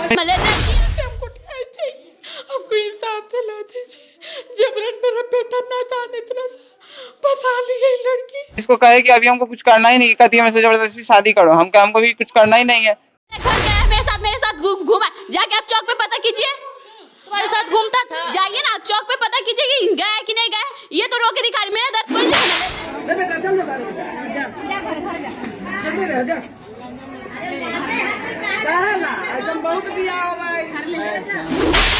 हमको न्याय चाहिए, हमको इंसाफ दिला दीजिए। जबरन मेरा बेटा नादान इतना सा फंसा ली गई लड़की। इसको कहे कि अभी हमको कुछ करना ही नहीं, कहती है मेरे से जबरदस्ती शादी करो, हमको भी कुछ करना ही नहीं है। घर गया मेरे साथ घूमा, जाके आप चौक पे पता कीजिए, तुम्हारे साथ घूमता था, जाइए ना आप चौक पे पता कीजिए कि गया कि नहीं गया। ये तो रोके दिखा रही, मेरा दर्द कोई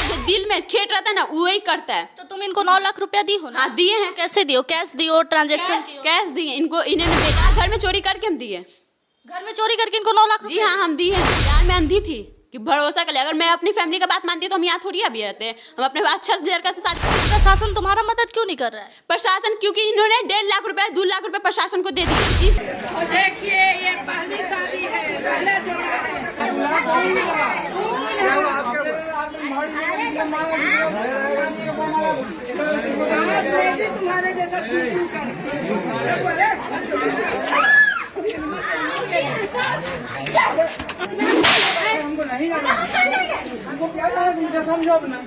जो दिल में खेट रहता है ना वही करता है। तो तुम इनको 9 लाख रुपया दी हो ना? हाँ दिए हैं। कैसे दियो? कैश दियो, ट्रांजैक्शन कैश दिए इनको, इन्होंने बेटा घर में चोरी करके हम दिए। घर में चोरी करके इनको 9 लाख? जी हाँ हम दिए हैं। यार मैं अंधी थी कि भरोसा कर लिया, अगर मैं अपनी फैमिली का बात मानती तो हम यहाँ थोड़ी अभी रहते हैं। हम अपने अच्छा लड़का से साथ। प्रशासन तुम्हारा मदद क्यों नहीं कर रहा है? प्रशासन क्योंकि इन्होंने 1.5 लाख रुपए 2 लाख रुपए प्रशासन को दे दिए। देखिए ये पहली शादी है, पहले तुम्हारे जैसा हमको नहीं हमको क्या समझो ना।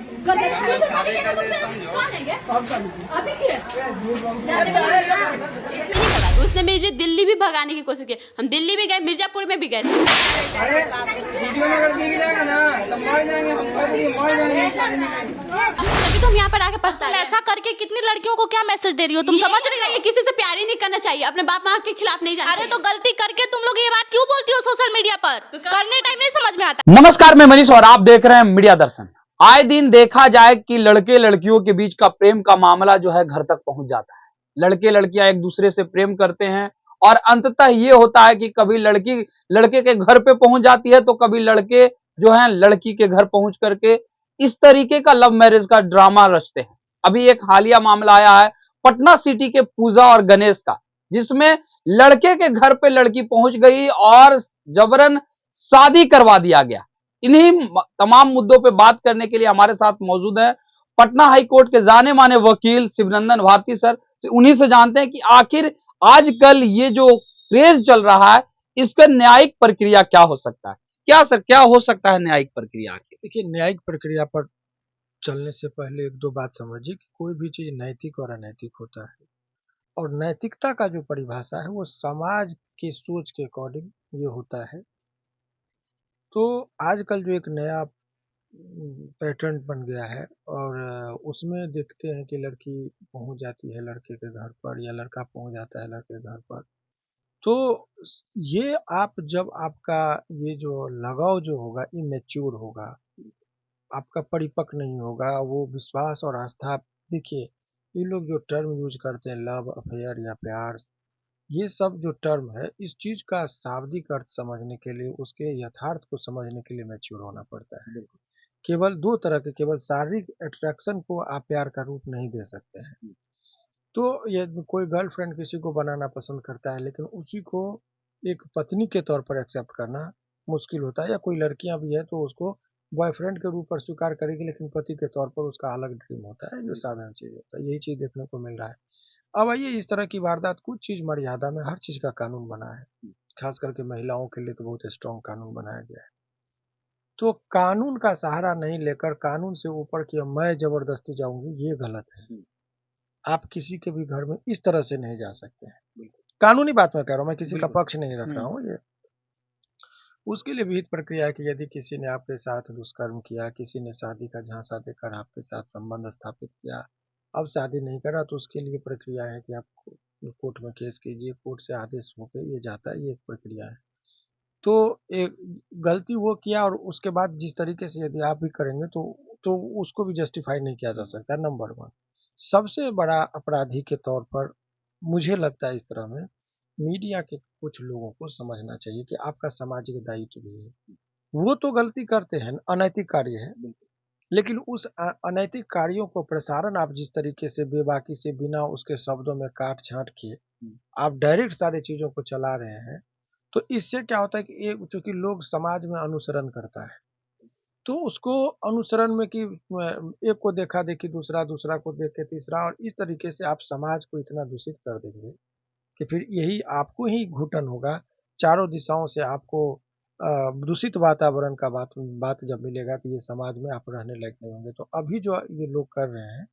उसने मुझे दिल्ली भी भगाने की कोशिश की, हम दिल्ली भी गए, मिर्जापुर में भी गए थे। वीडियो में अगर दिख जाएगा ना तो मर जाएंगे तभी तो हम यहाँ पर आके पछता रहे हैं। ऐसा करके कितनी लड़कियों को क्या मैसेज दे रही हो तुम? समझ रही हो? ये किसी से प्यार ही नहीं करना चाहिए, अपने बाप माँ के खिलाफ नहीं जाना। अरे तो गलती करके तुम लोग ये बात क्यों बोलती हो सोशल मीडिया पर? करने टाइम नहीं समझ में आता। नमस्कार, मैं मनीष और आप देख रहे हैं मीडिया दर्शन। आए दिन देखा जाए कि लड़के लड़कियों के बीच का प्रेम का मामला जो है घर तक पहुंच जाता है। लड़के लड़कियां एक दूसरे से प्रेम करते हैं और अंततः ये होता है कि कभी लड़की लड़के के घर पे पहुंच जाती है तो कभी लड़के जो है लड़की के घर पहुंच करके इस तरीके का लव मैरिज का ड्रामा रचते हैं। अभी एक हालिया मामला आया है पटना सिटी के पूजा और गणेश का, जिसमें लड़के के घर पे लड़की पहुंच गई और जबरन शादी करवा दिया गया। इन्हीं तमाम मुद्दों पे बात करने के लिए हमारे साथ मौजूद है पटना हाई कोर्ट के जाने माने वकील शिवनंदन भारती सर। उन्हीं से जानते हैं कि आखिर आजकल ये जो क्रेज चल रहा है इसका न्यायिक प्रक्रिया क्या हो सकता है। क्या हो सकता है न्यायिक प्रक्रिया आखिर? देखिए, न्यायिक प्रक्रिया पर चलने से पहले एक दो बात समझिए कि कोई भी चीज नैतिक और अनैतिक होता है, और नैतिकता का जो परिभाषा है वो समाज की सोच के अकॉर्डिंग ये होता है। तो आजकल जो एक नया पैटर्न बन गया है, और उसमें देखते हैं कि लड़की पहुंच जाती है लड़के के घर पर या लड़का पहुंच जाता है लड़के के घर पर। तो ये आप जब आपका ये जो लगाव जो होगा इमेच्योर होगा, आपका परिपक्व नहीं होगा, वो विश्वास और आस्था। देखिए, ये लोग जो टर्म यूज करते हैं लव अफेयर या प्यार, ये सब जो टर्म है, इस चीज का शाब्दिक अर्थ समझने के लिए, उसके यथार्थ को समझने के लिए मैच्योर होना पड़ता है। केवल दो तरह के, केवल शारीरिक अट्रैक्शन को आप प्यार का रूप नहीं दे सकते हैं। तो ये कोई गर्लफ्रेंड किसी को बनाना पसंद करता है, लेकिन उसी को एक पत्नी के तौर पर एक्सेप्ट करना मुश्किल होता है। या कोई लड़कियां भी है तो उसको बॉयफ्रेंड के रूप पर स्वीकार करेगी, लेकिन पति के तौर पर उसका अलग ड्रीम होता है, जो साधारण चीज होता है। यही चीज देखने को मिल रहा है। अब आइए, इस तरह की वारदात, कुछ चीज मर्यादा में, हर चीज का कानून बना है। खास करके महिलाओं के लिए तो बहुत स्ट्रॉन्ग कानून बनाया गया है। तो कानून का सहारा नहीं लेकर कानून से ऊपर की मैं जबरदस्ती जाऊंगी, ये गलत है। आप किसी के भी घर में इस तरह से नहीं जा सकते हैं। कानूनी बात मैं कह रहा हूँ, मैं किसी का पक्ष नहीं रख रहा हूँ। ये उसके लिए विहित प्रक्रिया है कि यदि किसी ने आपके साथ दुष्कर्म किया, किसी ने शादी का झांसा देकर आपके साथ संबंध स्थापित किया, अब शादी नहीं करा, तो उसके लिए प्रक्रिया है कि आप कोर्ट में केस कीजिए, कोर्ट से आदेश होकर ये जाता है, ये एक प्रक्रिया है। तो एक गलती वो किया और उसके बाद जिस तरीके से यदि आप भी करेंगे तो उसको भी जस्टिफाई नहीं किया जा सकता। नंबर 1, सबसे बड़ा अपराधी के तौर पर मुझे लगता है इस तरह में मीडिया के कुछ लोगों को समझना चाहिए कि आपका सामाजिक दायित्व भी है। वो तो गलती करते हैं, अनैतिक कार्य है, लेकिन उस अनैतिक कार्यों को प्रसारण आप जिस तरीके से बेबाकी से बिना उसके शब्दों में काट छांट के आप डायरेक्ट सारी चीजों को चला रहे हैं, तो इससे क्या होता है कि एक, क्योंकि लोग समाज में अनुसरण करता है, तो उसको अनुसरण में कि एक को देखा देखी दूसरा, दूसरा को देख के तीसरा, और इस तरीके से आप समाज को इतना दूषित कर देंगे कि फिर यही आपको ही घुटन होगा। चारों दिशाओं से आपको दूषित वातावरण का बात जब मिलेगा तो ये समाज में आप रहने लायक नहीं होंगे। तो अभी जो ये लोग कर रहे हैं,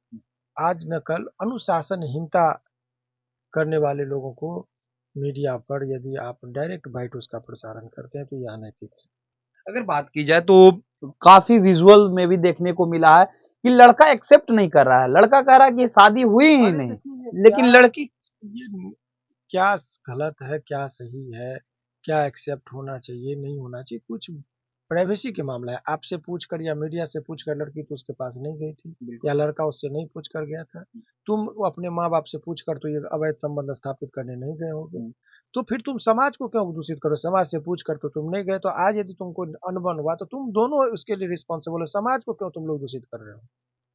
आज न कल अनुशासनहीनता करने वाले लोगों को मीडिया पर यदि आप डायरेक्ट बाइट उसका प्रसारण करते हैं तो ये अनैतिक है। अगर बात की जाए तो काफी विजुअल में भी देखने को मिला है कि लड़का एक्सेप्ट नहीं कर रहा है, लड़का कह रहा है कि शादी हुई ही अरे नहीं, देखिए, लेकिन लड़की ये क्या गलत है, क्या सही है, क्या एक्सेप्ट होना चाहिए, नहीं होना चाहिए, कुछ प्राइवेसी के मामला है। आपसे पूछ कर या मीडिया से पूछ कर लड़की तो उसके पास नहीं गई थी, या लड़का उससे नहीं पूछ कर गया था। तुम अपने माँ बाप से पूछ कर तो ये अवैध संबंध स्थापित करने नहीं गए होगे, तो फिर तुम समाज को क्यों दूषित करो? समाज से पूछ कर तो तुम नहीं गए, तो आज यदि तुमको अनबन हुआ तो तुम दोनों उसके लिए रिस्पॉन्सिबल हो। समाज को क्यों तुम लोग दूषित कर रहे हो?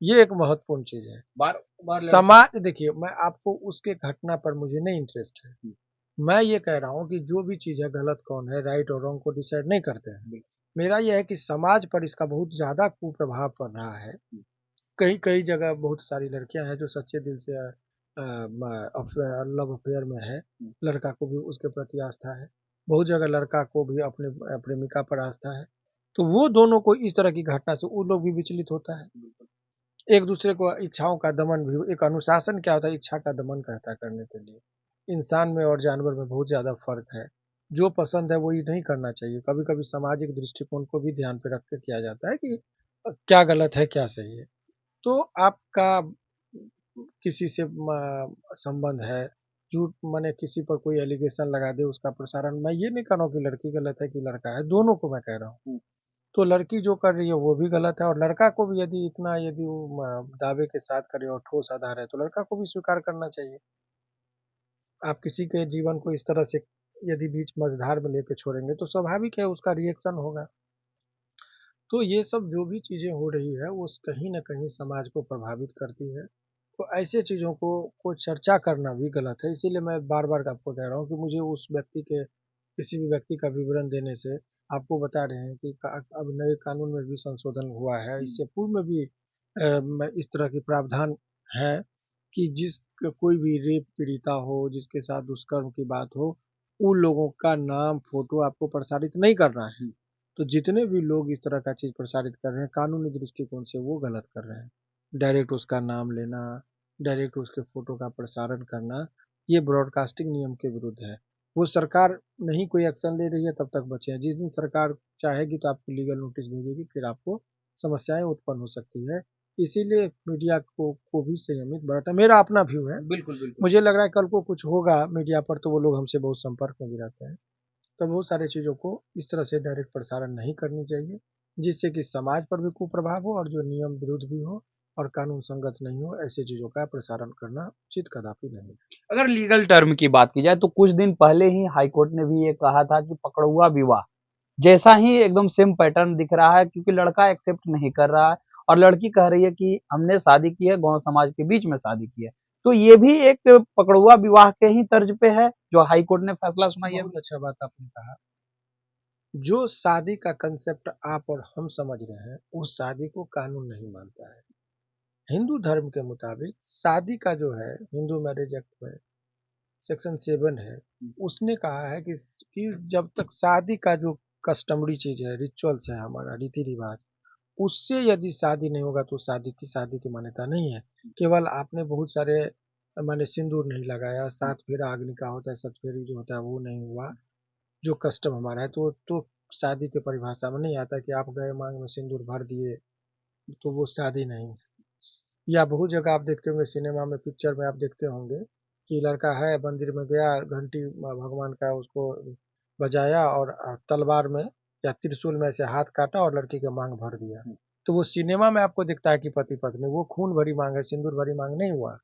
ये एक महत्वपूर्ण चीज है। बार बार समाज देखिए, मैं आपको उसके घटना पर मुझे नहीं इंटरेस्ट है। मैं ये कह रहा हूँ कि जो भी चीज है, गलत कौन है, राइट और रॉन्ग को डिसाइड नहीं करते हैं। मेरा यह है कि समाज पर इसका बहुत ज्यादा कुप्रभाव पड़ रहा है। कई कई जगह बहुत सारी लड़कियां हैं जो सच्चे दिल से लव अफेयर में है, लड़का को भी उसके प्रति आस्था है। बहुत जगह लड़का को भी अपने प्रेमिका पर आस्था है। तो वो दोनों को इस तरह की घटना से वो लोग भी विचलित होता है। एक दूसरे को इच्छाओं का दमन भी, एक अनुशासन क्या होता है, इच्छा का दमन कहता है करने के लिए। इंसान में और जानवर में बहुत ज्यादा फर्क है। जो पसंद है वही नहीं करना चाहिए। कभी कभी सामाजिक दृष्टिकोण को भी ध्यान पे रख के किया जाता है कि क्या गलत है, क्या सही है। तो आपका किसी से संबंध है, झूठ माने किसी पर कोई एलिगेशन लगा दे, उसका प्रसारण, मैं ये नहीं कह रहा हूँ कि लड़की गलत है कि लड़का है, दोनों को मैं कह रहा हूँ। तो लड़की जो कर रही है वो भी गलत है, और लड़का को भी यदि इतना यदि वो दावे के साथ करे और ठोस आधार है तो लड़का को भी स्वीकार करना चाहिए। आप किसी के जीवन को इस तरह से यदि बीच मझधार में लेके छोड़ेंगे तो स्वाभाविक है उसका रिएक्शन होगा। तो ये सब जो भी चीजें हो रही है वो कहीं ना कहीं समाज को प्रभावित करती है। तो ऐसे चीजों को चर्चा करना भी गलत है। इसीलिए मैं बार बार आपको कह रहा हूँ कि मुझे उस व्यक्ति के किसी भी व्यक्ति का विवरण देने से, आपको बता रहे हैं कि अब नए कानून में भी संशोधन हुआ है, इससे पूर्व में भी इस तरह की प्रावधान है कि कोई भी रेप पीड़िता हो, जिसके साथ दुष्कर्म की बात हो, उन लोगों का नाम फोटो आपको प्रसारित नहीं करना है। तो जितने भी लोग इस तरह का चीज प्रसारित कर रहे हैं कानूनी दृष्टिकोण से वो गलत कर रहे हैं। डायरेक्ट उसका नाम लेना, डायरेक्ट उसके फोटो का प्रसारण करना, ये ब्रॉडकास्टिंग नियम के विरुद्ध है। वो सरकार नहीं कोई एक्शन ले रही है तब तक बचे हैं। जिस दिन सरकार चाहेगी तो आपको लीगल नोटिस भेजेगी, फिर आपको समस्याएं उत्पन्न हो सकती है। इसीलिए मीडिया को भी संयमित बरतना, मेरा अपना व्यू है। बिल्कुल बिल्कुल मुझे लग रहा है कल को कुछ होगा मीडिया पर तो वो लोग हमसे बहुत संपर्क में भी रहते हैं। तो बहुत सारी चीज़ों को इस तरह से डायरेक्ट प्रसारण नहीं करनी चाहिए, जिससे कि समाज पर भी कुप्रभाव हो और जो नियम विरुद्ध भी हो और कानून संगत नहीं हो, ऐसी चीज़ों का प्रसारण करना उचित कदापि नहीं। अगर लीगल टर्म की बात की जाए तो कुछ दिन पहले ही हाईकोर्ट ने भी ये कहा था कि पकड़ुआ विवाह जैसा ही एकदम सेम पैटर्न दिख रहा है, क्योंकि लड़का एक्सेप्ट नहीं कर रहा है और लड़की कह रही है कि हमने शादी की है, गांव समाज के बीच में शादी की है। तो ये भी एक पकड़ुआ विवाह के ही तर्ज पे है जो हाईकोर्ट ने फैसला सुनाई है। बहुत अच्छा बात आपने कहा। जो शादी का कंसेप्ट आप और हम समझ रहे हैं, उस शादी को कानून नहीं मानता है। हिंदू धर्म के मुताबिक शादी का जो है, हिंदू मैरिज एक्ट में सेक्शन 7 है, उसने कहा है कि जब तक शादी का जो कस्टमरी चीज है, रिचुअल्स है, हमारा रीति रिवाज, उससे यदि शादी नहीं होगा तो शादी की मान्यता नहीं है। केवल आपने बहुत सारे माने सिंदूर नहीं लगाया, 7 फेरा अग्नि का होता है, 7 फेरी जो होता है वो नहीं हुआ, जो कस्टम हमारा है, तो शादी की परिभाषा में नहीं आता कि आप गए मांग में सिंदूर भर दिए तो वो शादी नहीं। या बहुत जगह आप देखते होंगे, सिनेमा में, पिक्चर में आप देखते होंगे कि लड़का है मंदिर में गया, घंटी भगवान का उसको बजाया और तलवार में या त्रिशूल में ऐसे हाथ काटा और लड़की का मांग भर दिया। तो वो सिनेमा में आपको दिखता है कि पति पत्नी, वो खून भरी मांग है, सिंदूर भरी मांग नहीं हुआ।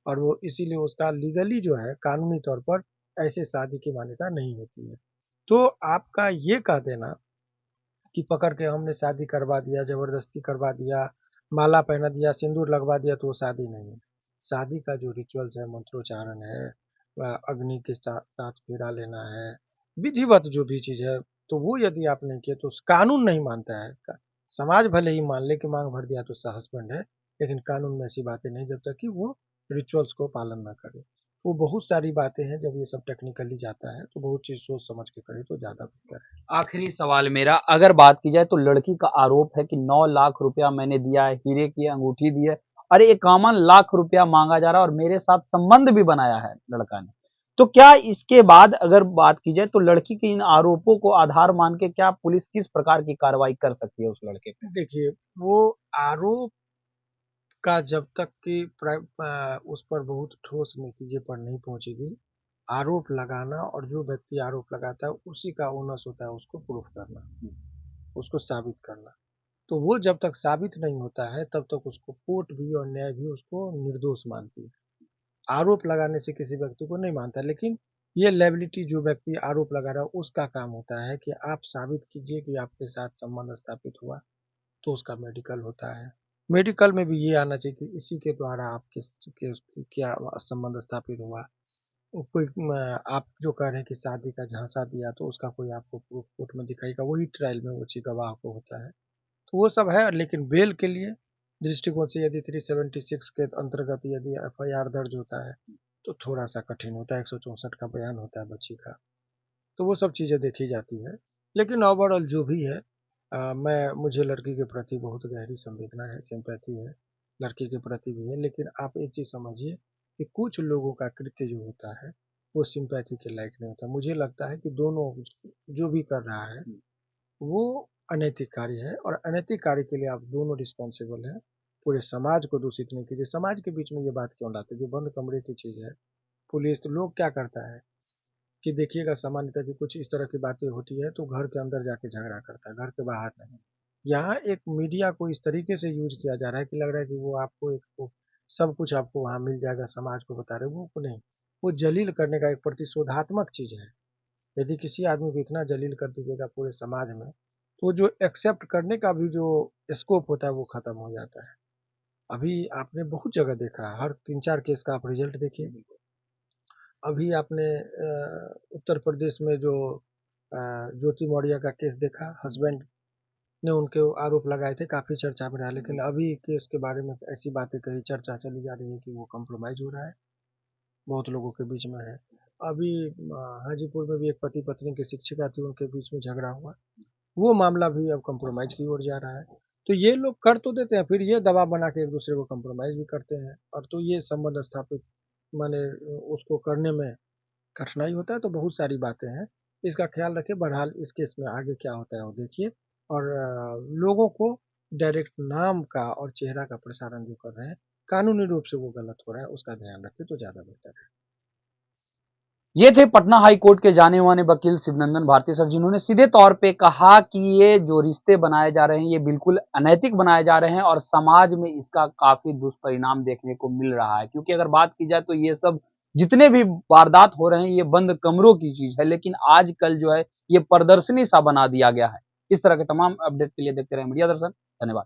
और वो इसीलिए उसका लीगली जो है, कानूनी तौर पर ऐसे शादी की मान्यता नहीं होती है। तो आपका ये कह देना कि पकड़ के हमने शादी करवा दिया, जबरदस्ती करवा दिया, माला पहना दिया, सिंदूर लगवा दिया, तो वो शादी नहीं है। शादी का जो रिचुअल्स है, मंत्रोच्चारण है, अग्नि के साथ फेरा लेना है, विधिवत जो भी चीज है, तो वो यदि आप नहीं किए तो कानून नहीं मानता है। समाज भले ही मान ले कि मांग भर दिया तो हस्बैंड है, लेकिन कानून में ऐसी बातें नहीं जब तक कि वो रिचुअल्स को पालन ना करे। वो बहुत सारी बातें हैं, जब ये सब टेक्निकली जाता है तो बहुत चीज सोच समझ के करे तो ज्यादा बेहतर है। आखिरी सवाल मेरा, अगर बात की जाए तो लड़की का आरोप है कि 9 लाख रुपया मैंने दिया है, हीरे की अंगूठी दी है, अरे 51 लाख रुपया मांगा जा रहा है और मेरे साथ संबंध भी बनाया है लड़का ने। तो क्या इसके बाद अगर बात की जाए तो लड़की के इन आरोपों को आधार मान के क्या पुलिस किस प्रकार की कार्रवाई कर सकती है उस लड़के पे? देखिए, वो आरोप का जब तक कि उस पर बहुत ठोस नतीजे पर नहीं पहुंचेगी, आरोप लगाना और जो व्यक्ति आरोप लगाता है उसी का ओनस होता है उसको प्रूफ करना, उसको साबित करना। तो वो जब तक साबित नहीं होता है तब तक उसको कोर्ट भी और न्याय भी उसको निर्दोष मानती है। आरोप लगाने से किसी व्यक्ति को नहीं मानता, लेकिन ये लायबिलिटी जो व्यक्ति आरोप लगा रहा है उसका काम होता है कि आप साबित कीजिए कि आपके साथ संबंध स्थापित हुआ, तो उसका मेडिकल होता है। मेडिकल में भी ये आना चाहिए कि इसी के द्वारा आपके क्या संबंध स्थापित हुआ। कोई आप जो कह रहे हैं कि शादी का झांसा दिया, तो उसका कोई आपको प्रूफ कोर्ट में दिखाएगा, वही ट्रायल में वो चीज गवाह को होता है। तो वो सब है, लेकिन बेल के लिए दृष्टिकोण से यदि 376 के अंतर्गत यदि FIR दर्ज होता है तो थोड़ा सा कठिन होता है। 164 का बयान होता है बच्ची का, तो वो सब चीज़ें देखी जाती है। लेकिन ओवरऑल जो भी है, मुझे लड़की के प्रति बहुत गहरी संवेदना है, सिंपैथी है, लड़की के प्रति भी है। लेकिन आप एक चीज़ समझिए कि कुछ लोगों का कृत्य जो होता है वो सिंपैथी के लायक नहीं होता। मुझे लगता है कि दोनों जो भी कर रहा है वो अनैतिक कार्य है, और अनैतिक कार्य के लिए आप दोनों रिस्पॉन्सिबल हैं। पूरे समाज को दूषित नहीं कीजिए। समाज के बीच में ये बात क्यों लाते, जो बंद कमरे की चीज़ है। पुलिस तो लोग क्या करता है कि देखिएगा, सामान्यतः कि कुछ इस तरह की बातें होती है तो घर के अंदर जाके झगड़ा करता है, घर के बाहर नहीं। यहाँ एक मीडिया को इस तरीके से यूज किया जा रहा है कि लग रहा है कि वो आपको सब कुछ आपको वहाँ मिल जाएगा, समाज को बता रहे, वो नहीं। वो जलील करने का एक प्रतिशोधात्मक चीज है। यदि किसी आदमी को इतना जलील कर दीजिएगा पूरे समाज में, तो जो एक्सेप्ट करने का भी जो स्कोप होता है वो खत्म हो जाता है। अभी आपने बहुत जगह देखा है, हर 3-4 केस का आप रिजल्ट देखिए। अभी आपने उत्तर प्रदेश में जो ज्योति मौर्य का केस देखा, हस्बैंड ने उनके आरोप लगाए थे, काफी चर्चा में रहा। लेकिन अभी केस के बारे में ऐसी बातें कही, चर्चा चली जा रही है कि वो कॉम्प्रोमाइज हो रहा है, बहुत लोगों के बीच में है। अभी हाजीपुर में भी एक पति पत्नी की शिक्षिका थी, उनके बीच में झगड़ा हुआ, वो मामला भी अब कॉम्प्रोमाइज की ओर जा रहा है। तो ये लोग कर तो देते हैं, फिर ये दबाव बना के एक दूसरे को कॉम्प्रोमाइज भी करते हैं, और तो ये संबंध स्थापित माने उसको करने में कठिनाई होता है। तो बहुत सारी बातें हैं, इसका ख्याल रखिए। बहरहाल इस केस में आगे क्या होता है वो देखिए, और लोगों को डायरेक्ट नाम का और चेहरा का प्रसारण जो कर रहे हैं, कानूनी रूप से वो गलत हो रहा है, उसका ध्यान रखें तो ज्यादा बेहतर है। ये थे पटना हाई कोर्ट के जाने माने वकील शिवनंदन भारती सर, जिन्होंने सीधे तौर पे कहा कि ये जो रिश्ते बनाए जा रहे हैं ये बिल्कुल अनैतिक बनाए जा रहे हैं और समाज में इसका काफी दुष्परिणाम देखने को मिल रहा है। क्योंकि अगर बात की जाए तो ये सब जितने भी वारदात हो रहे हैं ये बंद कमरों की चीज है, लेकिन आजकल जो है ये प्रदर्शनी सा बना दिया गया है। इस तरह के तमाम अपडेट के लिए देखते रहे मीडिया दर्शन। धन्यवाद।